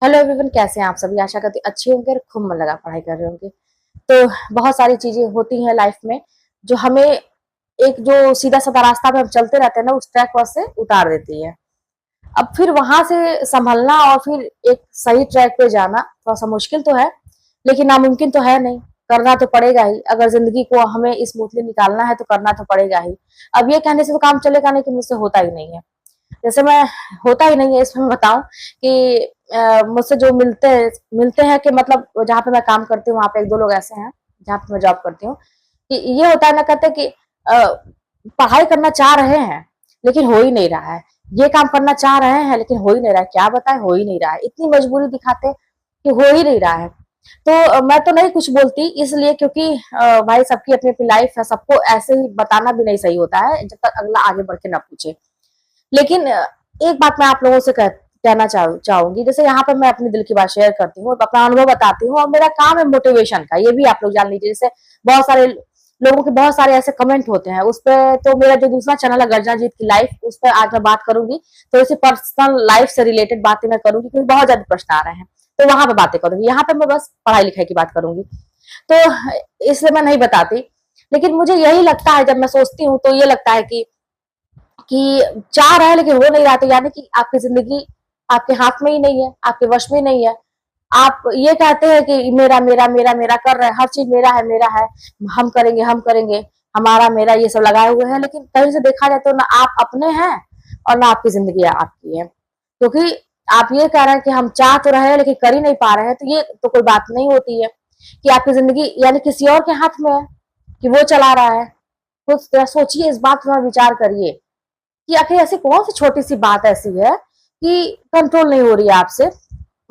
Hello everyone, कैसे हैं आप सभी। आशा करती हूँ अच्छे होंगे और खूब मन लगा पढ़ाई कर रहे होंगे। तो बहुत सारी चीजें होती हैं लाइफ में जो हमें एक जो सीधा साधा रास्ता पे हम चलते रहते हैं ना, उस ट्रैक पर से उतार देती है। अब फिर वहां से संभलना और फिर एक सही ट्रैक पे जाना थोड़ा सा मुश्किल तो है, लेकिन नामुमकिन तो है नहीं। करना तो पड़ेगा ही। अगर जिंदगी को हमें स्मूथली निकालना है तो करना तो पड़ेगा ही। अब ये कहने से तो काम चलेगा नहीं कि मुझसे होता ही नहीं है। जैसे मैं होता ही नहीं है, इसमें मैं बताऊं कि मुझसे जो मिलते हैं कि मतलब जहाँ पे मैं काम करती हूँ वहां पे एक दो लोग ऐसे हैं जहाँ पे मैं जॉब करती हूँ कि ये होता है ना, कहते हैं कि पढ़ाई करना चाह रहे हैं लेकिन हो ही नहीं रहा है। ये काम करना चाह रहे हैं लेकिन हो ही नहीं रहा है। क्या बताएं, हो ही नहीं रहा है। इतनी मजबूरी दिखाते हैं कि हो ही नहीं रहा है। तो मैं तो नहीं कुछ बोलती इसलिए क्योंकि भाई सबकी अपनी अपनी लाइफ है। सबको ऐसे ही बताना भी नहीं सही होता है जब तक अगला आगे बढ़ के ना पूछे। लेकिन एक बात मैं आप लोगों से कहना चाहूंगी। जैसे यहाँ पर मैं अपने दिल की बात शेयर करती हूँ, अपना अनुभव बताती हूँ और मेरा काम है मोटिवेशन का, ये भी आप लोग जान लीजिए। जैसे बहुत सारे लोगों के बहुत सारे ऐसे कमेंट होते हैं उस पर। तो मेरा जो दूसरा चैनल है गर्जना जीत की लाइफ, उस पर आज मैं बात करूंगी। तो इसी पर्सनल लाइफ से रिलेटेड बातें मैं करूंगी क्योंकि बहुत ज्यादा प्रश्न आ रहे हैं। तो वहां पे बातें करूंगी, यहाँ पे मैं बस पढ़ाई लिखाई की बात करूंगी। तो इसलिए मैं नहीं बताती। लेकिन मुझे यही लगता है, जब मैं सोचती हूँ तो ये लगता है कि चाह रहा है लेकिन हो नहीं रहा। तो यानी कि आपकी जिंदगी आपके हाथ में ही नहीं है, आपके वश में ही नहीं है। आप ये कहते हैं कि मेरा मेरा मेरा मेरा कर रहे हैं, हर चीज मेरा है मेरा है, हम करेंगे, हमारा मेरा ये सब लगाए हुए हैं। लेकिन कहीं से देखा जाए तो ना आप अपने हैं और ना आपकी जिंदगी आपकी है। क्योंकि आप ये कह रहे हैं कि हम चाह तो रहे हैं लेकिन कर ही नहीं पा रहे हैं, तो ये तो कोई बात नहीं होती है कि आपकी जिंदगी यानी किसी और के हाथ में है कि वो चला रहा है। कुछ सोचिए, इस बात पर विचार करिए कि आखिर ऐसी कौन सी छोटी सी बात ऐसी है कि कंट्रोल नहीं हो रही है आपसे।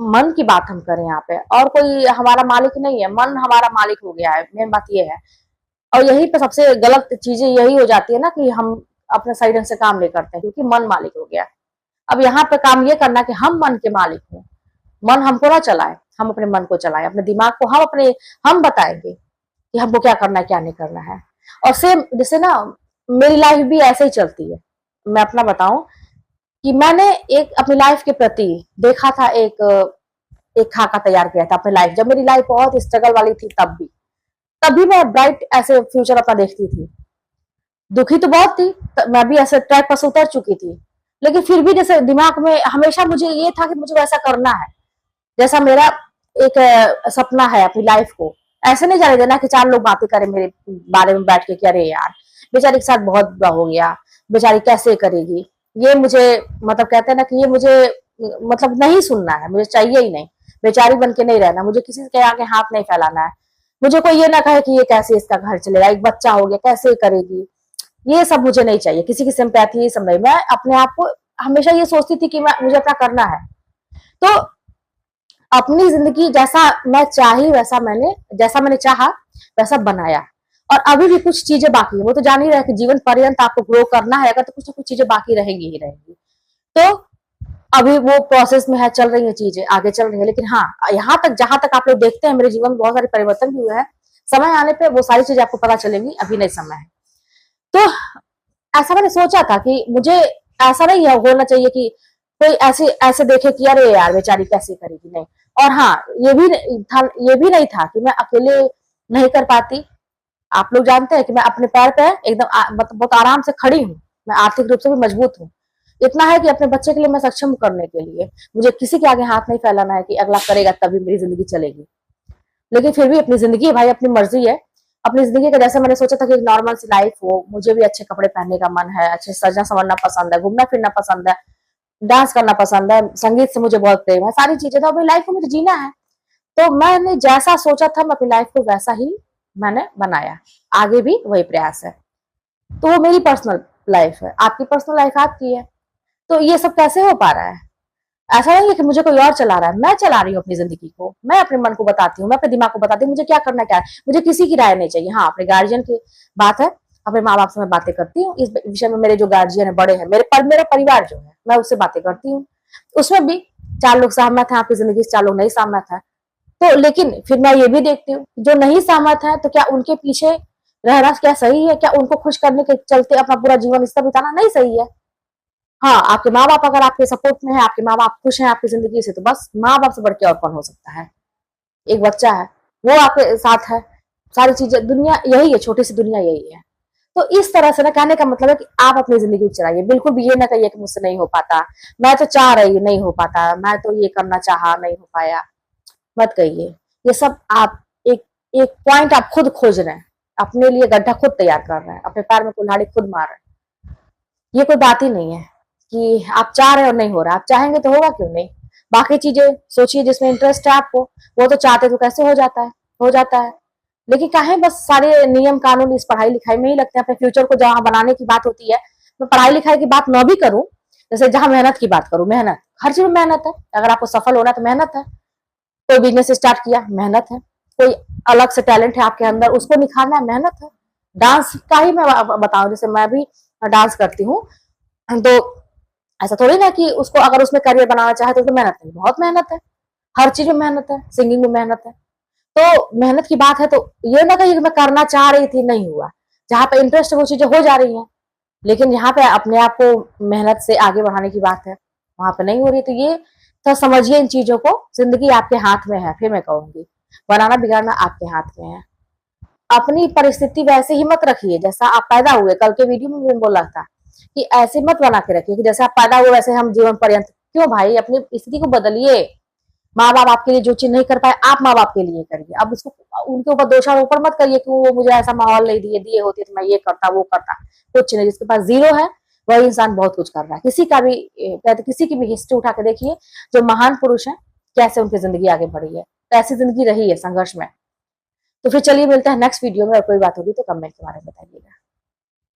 मन की बात हम करें यहाँ पे, और कोई हमारा मालिक नहीं है, मन हमारा मालिक हो गया है। मेन बात ये है। और यही पे सबसे गलत चीजें यही हो जाती है ना कि हम अपने सही ढंग से काम नहीं करते हैं क्योंकि मन मालिक हो गया। अब यहाँ पे काम ये करना कि हम मन के मालिक हों। मन हमको ना चलाए, हम अपने मन को चलाएं, अपने दिमाग को हम बताएंगे कि हमको क्या करना है क्या नहीं करना है। और सेम जैसे ना मेरी लाइफ भी ऐसे ही चलती है। मैं अपना बताऊं कि मैंने एक अपनी लाइफ के प्रति देखा था, एक खाका तैयार किया था अपनी लाइफ। जब मेरी लाइफ बहुत स्ट्रगल वाली थी तब भी मैं ब्राइट ऐसे फ्यूचर अपना देखती थी। दुखी तो बहुत थी, मैं भी ऐसे ट्रैक पर से उतर चुकी थी। लेकिन फिर भी जैसे दिमाग में हमेशा मुझे ये था कि मुझे वैसा करना है जैसा मेरा एक सपना है अपनी लाइफ को। ऐसे नहीं जाने देना कि चार लोग बातें करें मेरे बारे में बैठ के कि अरे यार बेचारी के साथ बहुत बुरा हो गया, बेचारी कैसे करेगी। ये मुझे मतलब कहते हैं ना कि ये मुझे मतलब नहीं सुनना है, मुझे चाहिए ही नहीं। बेचारी बन के नहीं रहना, मुझे किसी के आगे हाथ नहीं फैलाना है। मुझे कोई ये ना कहे कि ये कैसे इसका घर चलेगा, एक बच्चा हो गया कैसे करेगी। ये सब मुझे नहीं चाहिए, किसी की सिंपैथी ये सब नहीं। मैं अपने आप को हमेशा ये सोचती थी कि मुझे अपना करना है। तो अपनी जिंदगी जैसा मैंने चाहा वैसा बनाया। और अभी भी कुछ चीजें बाकी है, वो तो जान ही रहे कि जीवन पर्यंत आपको ग्रो करना है अगर, तो कुछ ना कुछ चीजें बाकी रहेंगी ही रहेंगी। तो अभी वो प्रोसेस में है, चल रही है चीजें, आगे चल रही है। लेकिन हाँ, यहाँ तक जहां तक आप लोग देखते हैं मेरे जीवन में बहुत सारे परिवर्तन भी हुए हैं। समय आने पे वो सारी चीजें आपको पता चलेंगी, अभी नहीं समय है। तो ऐसा मैंने सोचा था कि मुझे ऐसा नहीं है होना चाहिए कि कोई ऐसे ऐसे देखे कि अरे यार बेचारी कैसे करेगी, नहीं। और हाँ, ये भी नहीं था कि मैं अकेले नहीं कर पाती। आप लोग जानते हैं कि मैं अपने पैर पे एकदम मतलब बहुत आराम से खड़ी हूँ। मैं आर्थिक रूप से भी मजबूत हूँ। इतना है कि अपने बच्चे के लिए मैं सक्षम हूँ करने के लिए। मुझे किसी के आगे हाथ नहीं फैलाना है कि अगला करेगा तभी मेरी जिंदगी चलेगी। लेकिन फिर भी अपनी जिंदगी है भाई, अपनी मर्जी है। अपनी जिंदगी का जैसे मैंने सोचा था कि एक नॉर्मल सी लाइफ हो, मुझे भी अच्छे कपड़े पहनने का मन है, अच्छे सजना संवरना पसंद है, घूमना फिरना पसंद है, डांस करना पसंद है, संगीत से मुझे बहुत प्रेम है, सारी चीजें। तो अपनी लाइफ को मुझे जीना है। तो मैंने जैसा सोचा था मैं अपनी लाइफ को वैसा ही मैंने बनाया। आगे भी वही प्रयास है। तो वो मेरी पर्सनल लाइफ है, आपकी पर्सनल लाइफ आपकी है। तो ये सब कैसे हो पा रहा है? ऐसा नहीं है कि मुझे कोई और चला रहा है, मैं चला रही हूँ अपनी जिंदगी को। मैं अपने मन को बताती हूँ, मैं अपने दिमाग को बताती हूँ मुझे क्या करना क्या है। मुझे किसी की राय नहीं चाहिए। हाँ, अपने गार्जियन की बात है, अपने माँ बाप से मैं बातें करती हूँ इस विषय में। मेरे जो गार्जियन है, बड़े हैं, मेरा परिवार जो है, मैं उससे बातें करती हूँ। उसमें भी चार लोग सहमत है आपकी जिंदगी से, चार लोग नहीं सहमत है। तो लेकिन फिर मैं ये भी देखती हूँ जो नहीं सहमत है, तो क्या उनके पीछे रहना क्या सही है? क्या उनको खुश करने के चलते अपना पूरा जीवन इस तरह बिताना नहीं सही है? हाँ, आपके माँ बाप अगर आपके सपोर्ट में है, आपके माँ बाप खुश हैं आपकी जिंदगी से, तो बस माँ बाप से बढ़ के और कौन हो सकता है। एक बच्चा है, वो आपके साथ है, सारी चीजें, दुनिया यही है, छोटी सी दुनिया यही है। तो इस तरह से ना, कहने का मतलब है कि आप अपनी जिंदगी चलाइए, बिल्कुल भी ये ना कहिए कि मुझसे नहीं हो पाता, मैं तो चाह रही नहीं हो पाता, मैं तो ये करना चाहा नहीं हो पाया, मत कहिए। ये सब आप एक एक पॉइंट आप खुद खोज रहे हैं, अपने लिए गड्ढा खुद तैयार कर रहे हैं, अपने पैर में कुल्हाड़ी खुद मार रहे हैं। ये कोई बात ही नहीं है कि आप चाह रहे हो और नहीं हो रहा, आप चाहेंगे तो होगा, क्यों नहीं। बाकी चीजें सोचिए जिसमें इंटरेस्ट है आपको, वो तो चाहते तो कैसे हो जाता है, हो जाता है। लेकिन काहे बस सारे नियम कानून इस पढ़ाई लिखाई में ही लगते हैं, अपने फ्यूचर को जहां बनाने की बात होती है, मैं पढ़ाई लिखाई की बात न भी करूं, जैसे जहां मेहनत की बात करूं, मेहनत हर चीज में मेहनत है, अगर आपको सफल होना है तो मेहनत है। कोई बिजनेस स्टार्ट किया, मेहनत है। कोई अलग से टैलेंट है आपके अंदर, उसको निखारना है, मेहनत है। डांस का ही मैं बताऊं, जैसे मैं भी डांस करती हूँ, तो ऐसा थोड़ी ना कि उसको अगर उसमें करियर बनाना चाहे तो मेहनत नहीं, बहुत मेहनत है, हर चीज में मेहनत है, सिंगिंग में मेहनत है। तो मेहनत की बात है, तो ये ना कहिए कि मैं करना चाह रही थी नहीं हुआ, जहां पे इंटरेस्ट है वो चीजें हो जा रही हैं, लेकिन यहाँ पे अपने आप को मेहनत से आगे बढ़ाने की बात है, वहां पे नहीं हो रही। तो ये तो समझिए इन चीजों को, जिंदगी आपके हाथ में है, फिर मैं कहूंगी बनाना बिगाड़ना आपके हाथ में है। अपनी परिस्थिति वैसे ही मत रखिए जैसा आप पैदा हुए, कल के वीडियो में भी बोला था कि ऐसे मत बना के रखिए कि जैसे आप पैदा हुए वैसे हम जीवन पर्यंत। क्यों भाई, अपनी स्थिति को बदलिए। माँ बाप आपके लिए जो चीज नहीं कर पाए, आप माँ बाप के लिए करिए। अब उसको उनके ऊपर दोषारोपण मत करिए कि वो मुझे ऐसा माहौल नहीं दिए, दिए होते तो मैं ये करता वो करता। कुछ नहीं, जिसके पास जीरो है वही इंसान बहुत कुछ कर रहा है। किसी का भी कहते किसी की भी हिस्ट्री उठा के देखिए, जो महान पुरुष है कैसे उनकी जिंदगी आगे बढ़ी है, कैसी जिंदगी रही है संघर्ष में। तो फिर चलिए मिलते हैं नेक्स्ट वीडियो में, और कोई बात होगी तो कमेंट के बारे में बताइएगा।